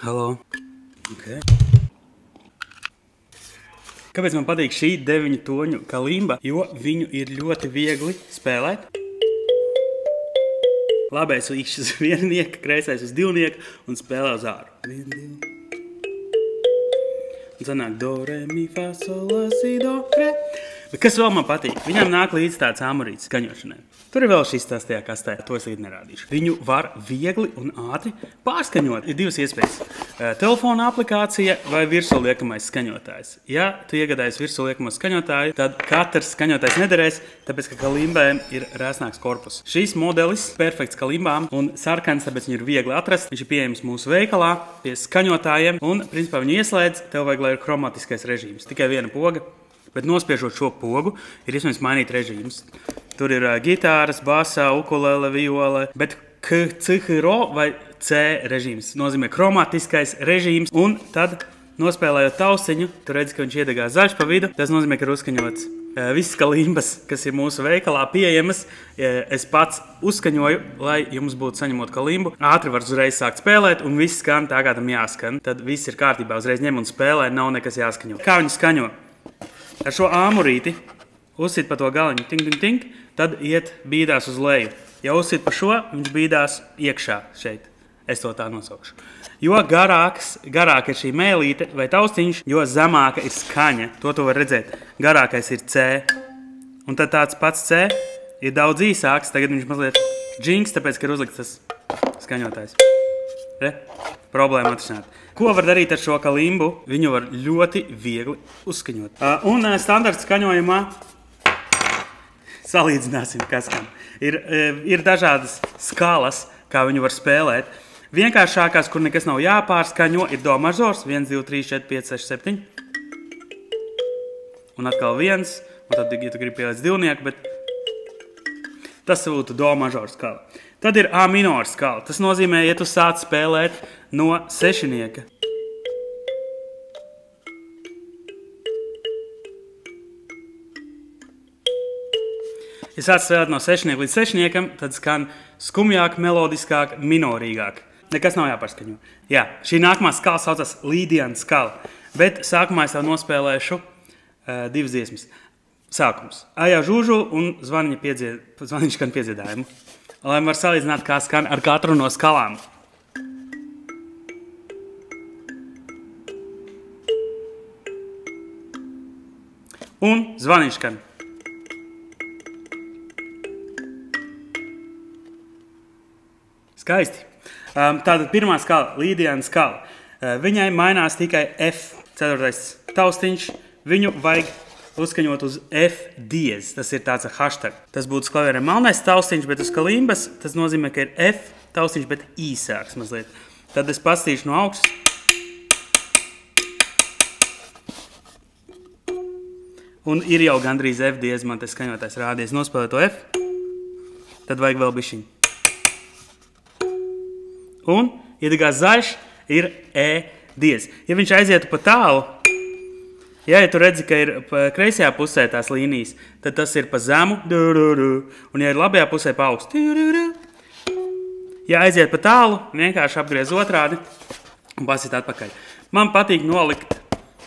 Halo. Okay. Kāpēc man patīk šī 9 toņu kalimba? Jo viņu ir ļoti viegli spēlēt. Labais līkšķis uz viennieka, kreisais uz divnieka un spēlē uz āru. 1, 2. Un sanāk do, re, mi, fa, sol, la, si, do, re. Bet kas vēl man patīk? Viņam nāk līdz tāds āmurītis skaņošanai. Tur ir vēl šis tās tajā kastē, to es līdz nerādīšu. Viņu var viegli un ātri pārskaņot. Ir divas iespējas. Telefona aplikācija vai virsū liekamais skaņotājs. Ja tu iegādājies virsū liekamo skaņotāju, tad katrs skaņotājs nederēs, tāpēc, ka kalimbēm ir rēsnāks korpus. Šīs modelis perfekts kalimbām un sarkans, tāpēc viņu ir viegli atrast. Viņš ir pieejams mūsu veikalā pie skaņotājiem un, principā, viņu ieslēdz, tev vajag, lai ir kromatiskais režīms. Tikai viena poga. Bet nospiežot šo pogu, ir iespējams mainīt režīmus. Tur ir gitāras, basa, ukulele, viole, bet C-Hero vai C režīms nozīmē kromatiskais režīms. Un tad, nospēlējot taustiņu, tu redzi, ka viņš iedegās zaļš pa vidu. Tas nozīmē, ka ir uzskaņots visas kalimbas, kas ir mūsu veikalā pieejamas. Es pats uzskaņoju, lai jums būtu saņemot kalimbu. Ātri var uzreiz sākt spēlēt un viss skan tā, kā tam jāskan. Tad viss ir kārtībā, uzreiz ņem un spēlē, nav nekas jāskaņo. Kā viņi skaņo? Ar šo āmurīti uzsit pa to galiņu, ting, ting, ting, tad iet bīdās uz leju. Ja uzsit pa šo, viņš bīdās iekšā šeit. Es to tā nosaukšu. Jo garāka ir šī mēlīte vai taustiņš, jo zemāka ir skaņa. To tu var redzēt. Garākais ir C. Un tad tāds pats C ir daudz īsāks. Tagad viņš mazliet džings, tāpēc, ka ir uzlikts tas skaņotājs. Re? Problēma atrisināt. Ko var darīt ar šo kalimbu? Viņu var ļoti viegli uzskaņot. Un standarta skaņojumā salīdzināsim, kas skan. Ir dažādas skalas, kā viņu var spēlēt. Vienkāršākās, kur nekas nav jāpārskaņo, ir do mažors. 1, 2, 3, 4, 5, 6, 7. Un atkal 1. Un tad, ja tu gribi pielēc divnieku, bet tas būtu do mažors skala. Tad ir A minor skala. Tas nozīmē, ja tu sāc spēlēt no sešinieka. Ja sāc spēlēt no sešinieka līdz sešiniekam, tad skan skumjāk, melodiskāk, minorīgāk. Nekas nav jāpārskaņo. Jā, šī nākamā skala saucas Līdiana skala. Bet sākumā es tev nospēlēšu divas dziesmas. Sākums. Ajā žūžu un zvaniņš skan piedziedājumu. Lai var salīdzināt, kā skan ar katru no skalām. Un zvaniņš skan. Skaisti. Tātad pirmā skala, Līdiana skala. Viņai mainās tikai F, 4. taustiņš. Viņu vajag uzskaņot uz F diez. Tas ir tāds hashtag. Tas būtu klavierē melnais taustiņš, bet uz kalimbas tas nozīmē, ka ir F taustiņš, bet īsāks mazliet. Tad es pastīšu no augšas. Un ir jau gandrīz F diez, man te skaņotājs rādies. Nospēlē to F. Tad vajag vēl bišķiņu. Un, iedegās zaļš, ir E diez. Ja viņš aizietu pa tālu, ja tu redzi, ka ir kreisajā pusē tās līnijas, tad tas ir pa zemu, un ja ir labajā pusē pa augstu. Ja aiziet pa tālu, vienkārši apgriez otrādi un pasit atpakaļ. Man patīk nolikt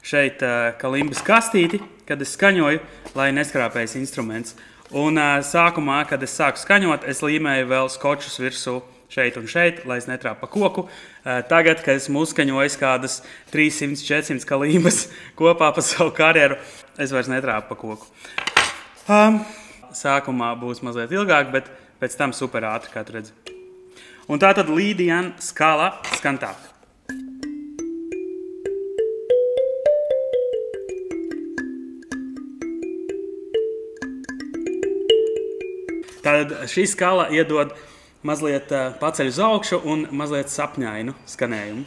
šeit kalimbas kastīti, kad es skaņoju, lai neskrāpējas instruments. Un sākumā, kad es sāku skaņot, es līmēju vēl skočus virsū šeit un šeit, lai es netrāpu pa koku. Tagad, kad esmu uzskaņojis kādas 300-400 kalimbas kopā pa savu karjeru, es vairs netrāpu pa koku. Sākumā būs mazliet ilgāk, bet pēc tam super ātri, kā tu redzi. Un tā tad Līdiana skala skan tā. Tātad šī skala iedod mazliet paceļ uz augšu un mazliet sapņainu skanējumu.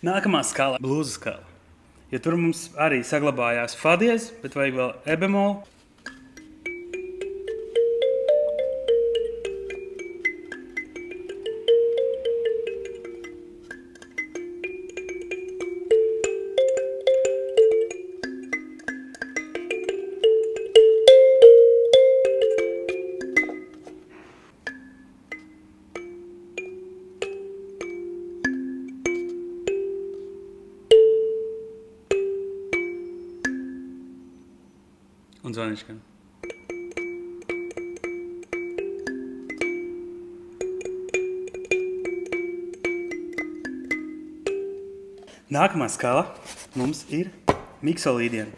Nākamā skala, blūza skala. Ja tur mums arī saglabājās fa diez, bet vajag vēl e bemolu. un zvaniņš skan. Nākamā skala mums ir miksolīdiena.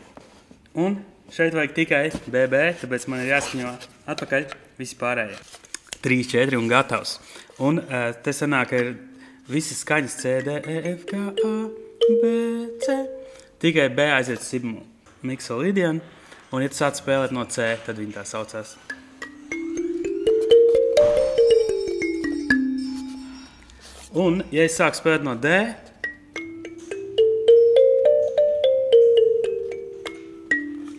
Un šeit vajag tikai BB, tāpēc man ir jāskaņo atpakaļ visi pārējie. 3, 4 un gatavs. Un te sanāk, ir visi skaņas C, D, E, F, G, A, B, C. Tikai B aiziet uz sibmu miksolīdienu. Un ja tu sāc spēlēt no C, tad viņi tā saucās. Un ja es sāku spēlēt no D,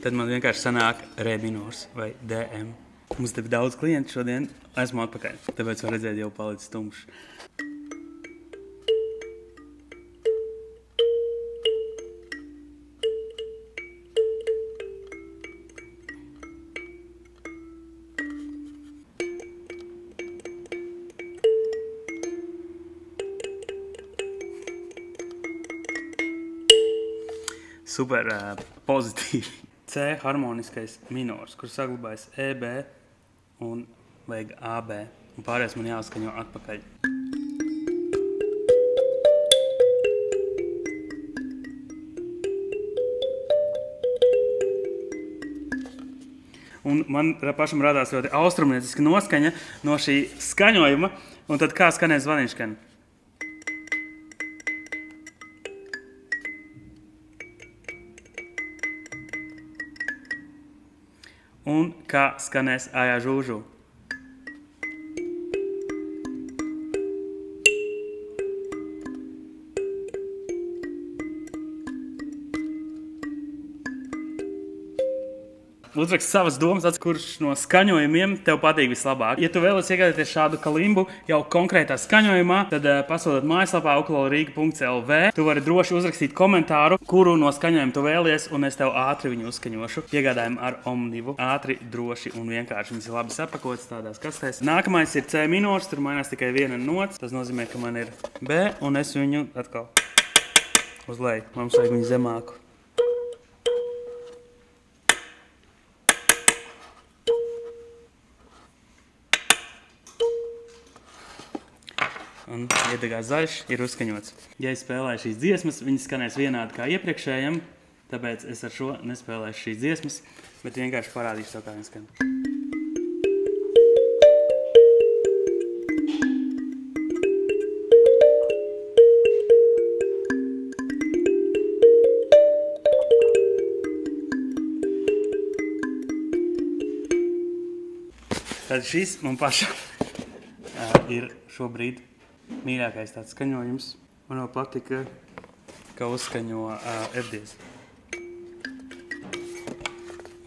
tad man vienkārši sanāk re minors vai DM. Mums te daudz klientu šodien, esmu atpakaļ, tāpēc var redzēt jau palicis tumšs. Super pozitīvi. C harmoniskais minors, kur saglabājas E, B un vajag A, B. Un pārējais man jāskaņo atpakaļ. Un man pašam radās ļoti austrumnieciska noskaņa no šī skaņojuma, un tad kā skanēs zvaniņš skan? Un kā skanēs ājā žūžu. Uzrakst savas domas, kurš no skaņojumiem tev patīk vislabāk. Ja tu vēlies iegādāties šādu kalimbu jau konkrētā skaņojumā, tad pasūtiet mājaslapā ukuleleriga.lv. Tu vari droši uzrakstīt komentāru, kuru no skaņojumu tu vēlies, un es tev ātri viņu uzskaņošu. Piegādājumu ar Omnivu. Ātri, droši un vienkārši. Viņas ir labi sapakotas tādās kastēs. Nākamais ir C minors, tur mainās tikai viena nots. Tas nozīmē, ka man ir B, un es viņu atkal uz leju. Mums vajag viņu zemāku. Un iedegās zaļš, ir uzskaņots. Ja es spēlēju šīs dziesmas, viņas skanēs vienādi kā iepriekšējiem, tāpēc es ar šo nespēlēšu šīs dziesmas, bet vienkārši parādīšu to, kā viņi skan. Tad šis man pašam ir šobrīd mīļākais tāds skaņojums. Man vēl patika, ka uzskaņo F-diez.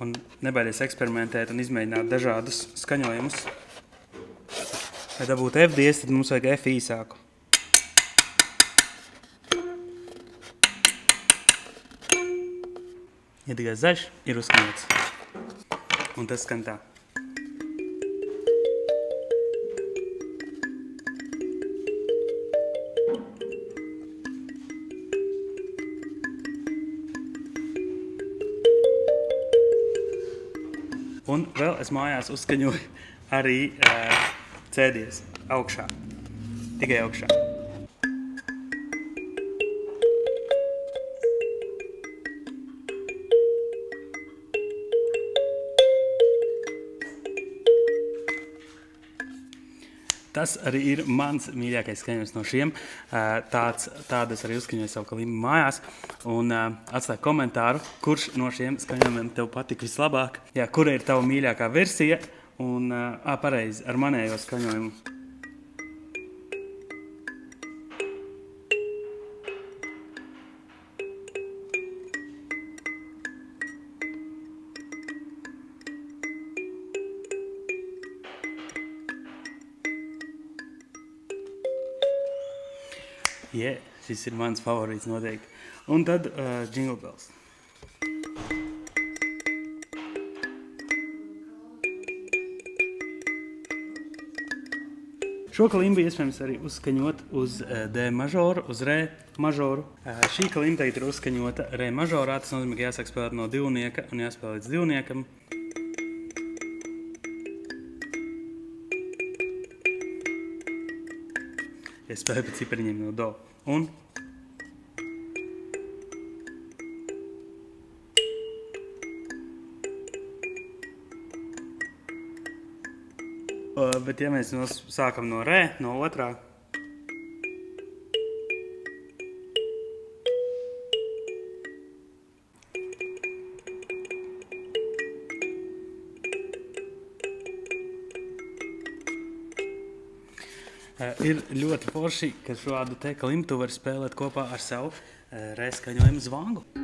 Un nebaidies eksperimentēt un izmēģināt dažādus skaņojumus. Lai dabūtu F-diez, tad mums vajag F īsāku. Ja tikai zaļš, ir uzskaņots. Un tas skan tā. Un vēl es mājās uzskaņoju arī C-diez augšā. Tikai augšā. Tas arī ir mans mīļākais skaņojums no šiem. Tādas arī uzskaņoju savu kalimbu mājās. Un atstāj komentāru, kurš no šiem skaņojumiem tev patika vislabāk. Jā, kura ir tava mīļākā versija. Un pareizi, ar manējo skaņojumu. Jā, šis ir mans favorīts noteikti. Un tad Jingle Bells. Šo kalimbu iespējams arī uzskaņot uz D mažoru, uz Re mažoru. Šī kalimba tagad ir uzskaņota Re mažorā, tas nozīmē, ka jāsāk spēlēt no divnieka un jāspēlē līdz divniekam. Es spēlēju pēc cipariņiem no Do. Un bet ja mēs sākam no Re, no otrā, ir ļoti forši, ka šādu te kalimbu tu vari spēlēt kopā ar savu Re skaņojumu zvangu.